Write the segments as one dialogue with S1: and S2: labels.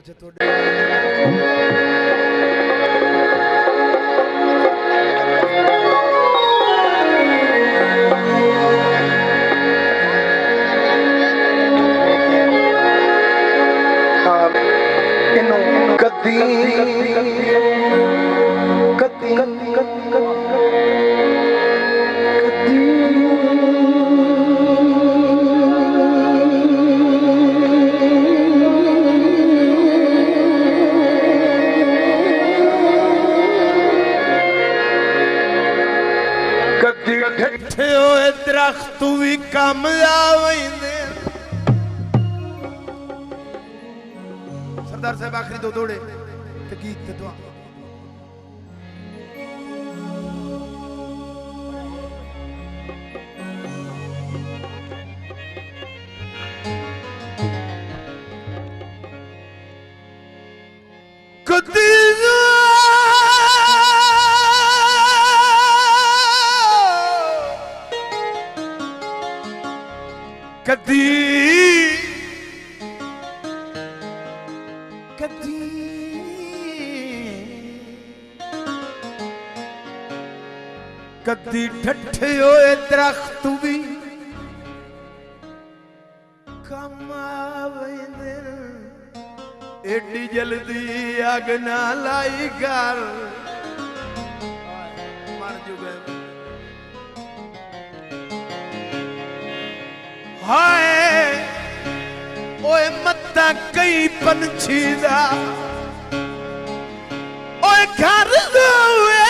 S1: अच्छा तो
S2: कदी कदी
S1: ठे होए दरख्त भी कम आवेंदे। सरदार साहब आखिरी दो दौड़े ते गीत ते दुआ कदी कदी कदी कदी ठठे होए दरख्त भी कम आवेंदे। एडी जल्दी अग ना लाई कर मर जुगे। हाय ओए मत्ता कई पंछी दा ओए घर दोए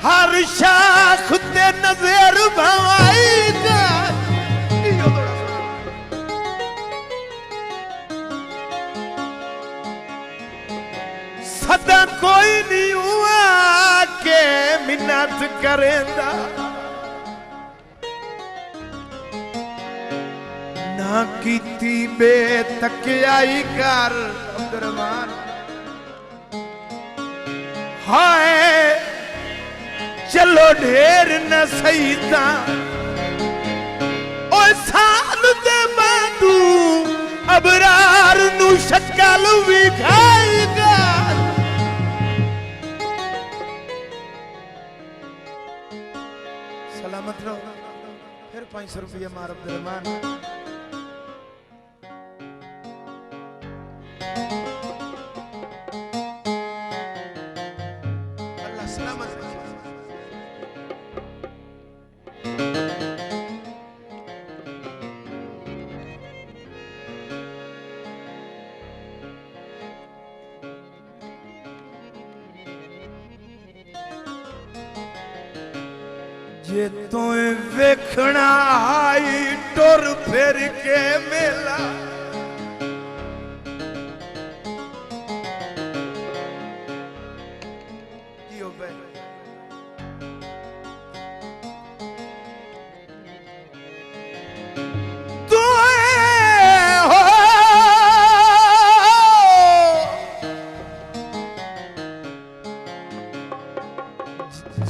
S1: हर शाख ते नजर भवाई दा। सदा कोई नहीं हुआ के मिन्नत करेंदा। ना कीती बेतकियाई कर अब्दुरहमान। हाय चलो ढेर न सही ता ओ साल दे बादू अबरार नू शक्ल विखाईगा। सलामत रहो। फिर 500 रुपया मार अब्दुरहमान। जे तू वेखना आई टुर फिर के मेला।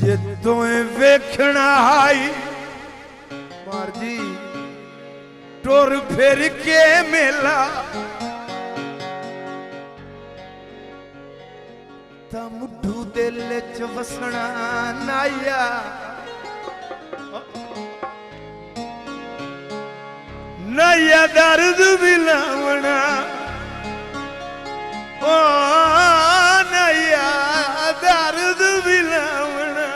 S1: जे तू वेखना आई मार जी टुर फिर के मेला। ता मुठू दिल च वसना नाया नया दर्द बिलावना। ओ नया दर्द बिलावना।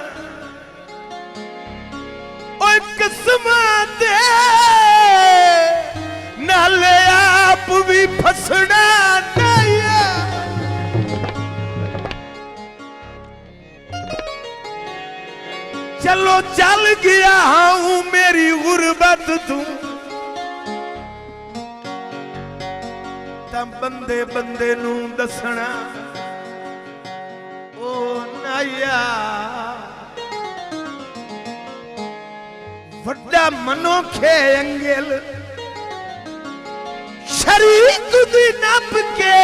S1: ओ किस्मा दे नाले आप भी फसना नया। चलो चल गया हूं मेरी गुर्बत तू। तम बंदे बंदे नू दसना ओ नाया। वड्डा मनोखे अंगेल शरीक दी नप के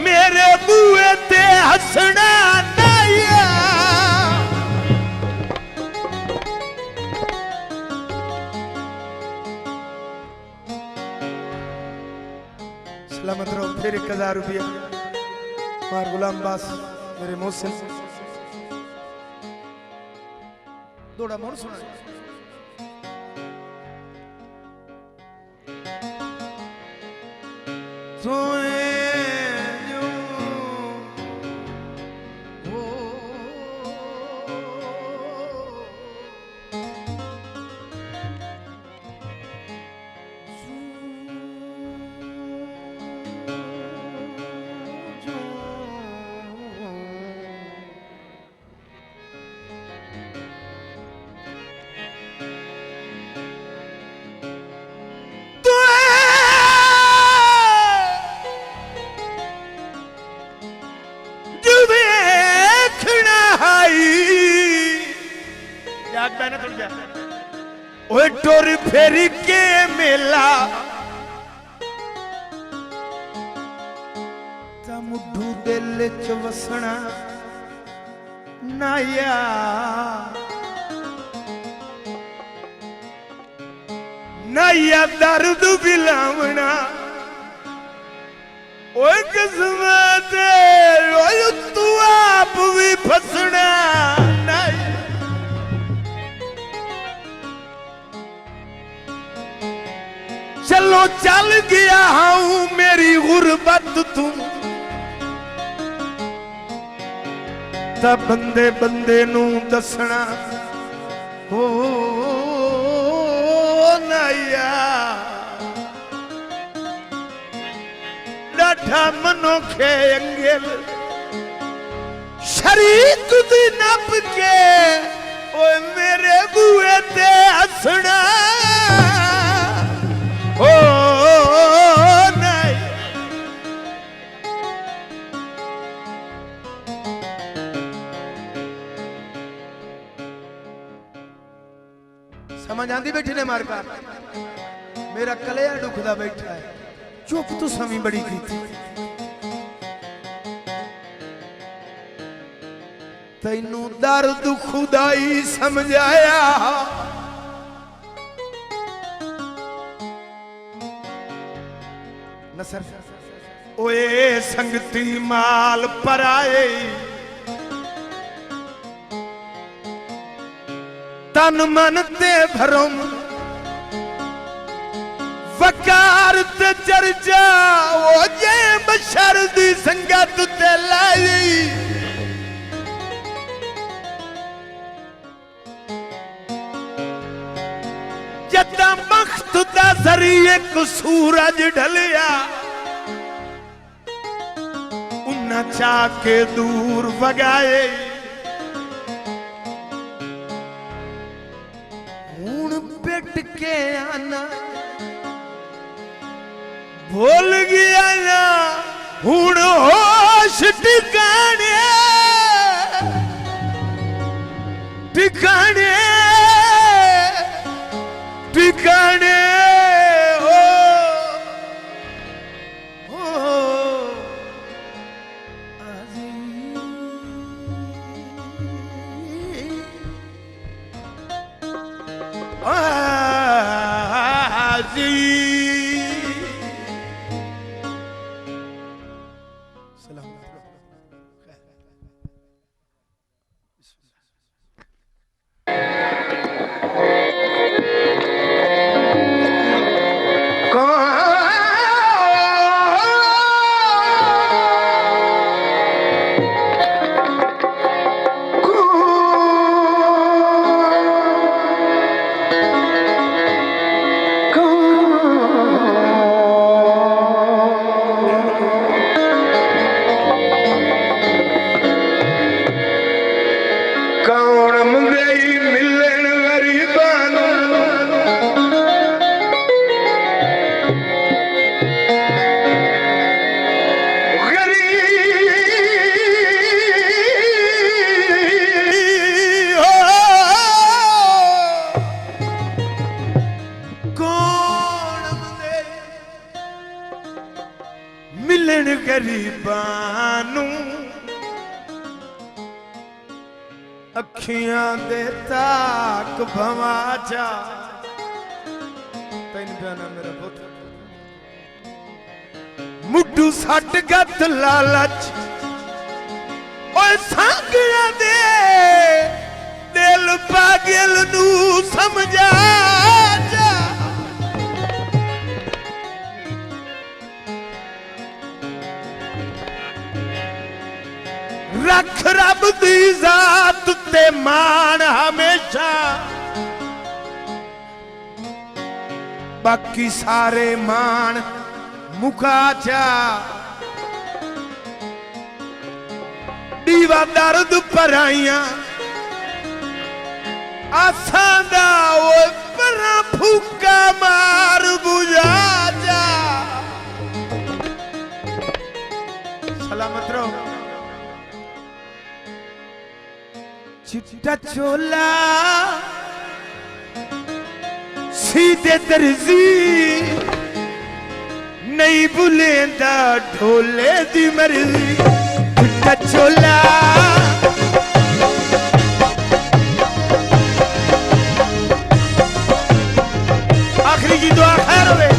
S1: मेरे बूए ते हसना नाया। सलामत रहो। फिर 1000 रुपया मार गुलाम बास मेरे मोहसिन थोड़ा मोड़ सुना टोर फेरी के मेला मुठू दिल च वसना नाया नाया दर्द बिलावना ओए किस्मत ओए तू आप भी फसना चलो चल गया हूं मेरी गुर्बत तुम तब बंदे बंदे नू दसना हो नाया डाठा मनोखे अंगेल शरीक दी नप के ओए मेरे बुए ते हसना ओ नहीं समझ आंदी बैठी ने मार का मेरा कलिया दुखदा बैठा है चुप तू समी बड़ी की थी तैनू दर्द खुदाई समझाया नसर ओए संगती माल पर आए तन मन ते भरम वकार ते चर्चा ओ जे बशर दी संगत ते लाई जदा मख्त दा जरिए को सूरज ढलिया उन्ना चा के दूर वगाए हूं पिट के आना भूल गया ना हूं होश ठिकाने ठिकाने ठिकाने हो मिलन गरीबानू अखियां दे ताक भवाचा तेन प्याना मेरा पुत्र मुड्डू सट गत लालच ओए सांगड़ा दे दिल पागल नू समझा जा रख रब दी जात ते मान हमेशा बाकी सारे मान मुका जा दीवा दर्द पराइया आसांदा ओ परा फूका मार बुझा जा सलामत रहो चिट्टा चोला सीधे दर्जी नहीं भुलेंदा ढोले दी मर्जी चिट्टा चोला आखिरी की दुआ खैर होवे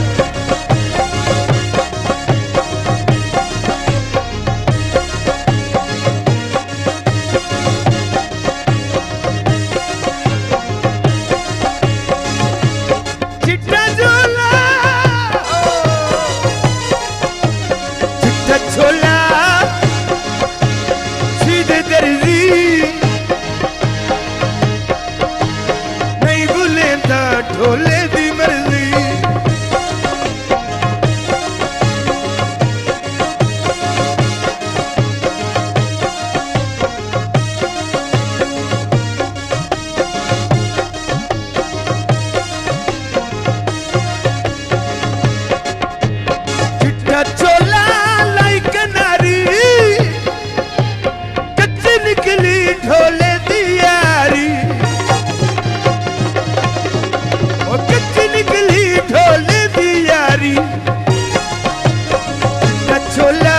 S1: ढोले दी मर्जी चिट्टा चोला लाई कनारी कच्ची निकली ढोले दी यारी ढोले दी यारी छोला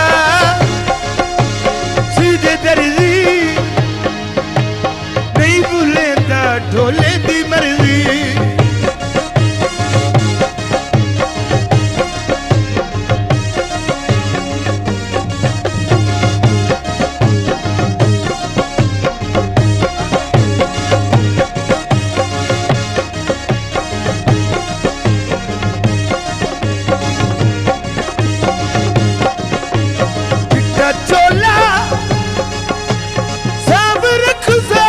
S1: सीधे दर्जी नहीं भूलेंदा ढोले दी मर्जी चोला सब रखसा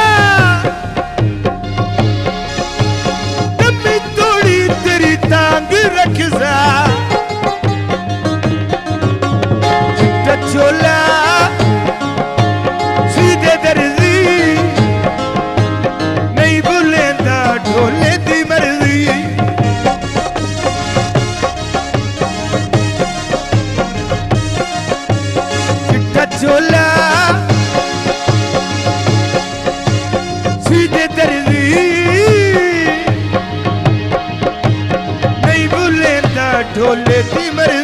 S1: दमी तोड़ी तेरी टांग रखसा चिट्टा चोला सीधे दर्जी नहीं भूलेंदा ढोले दी मर्जी चोला सीधे दर्जी नहीं भूलेंदा ढोले दी मर्जी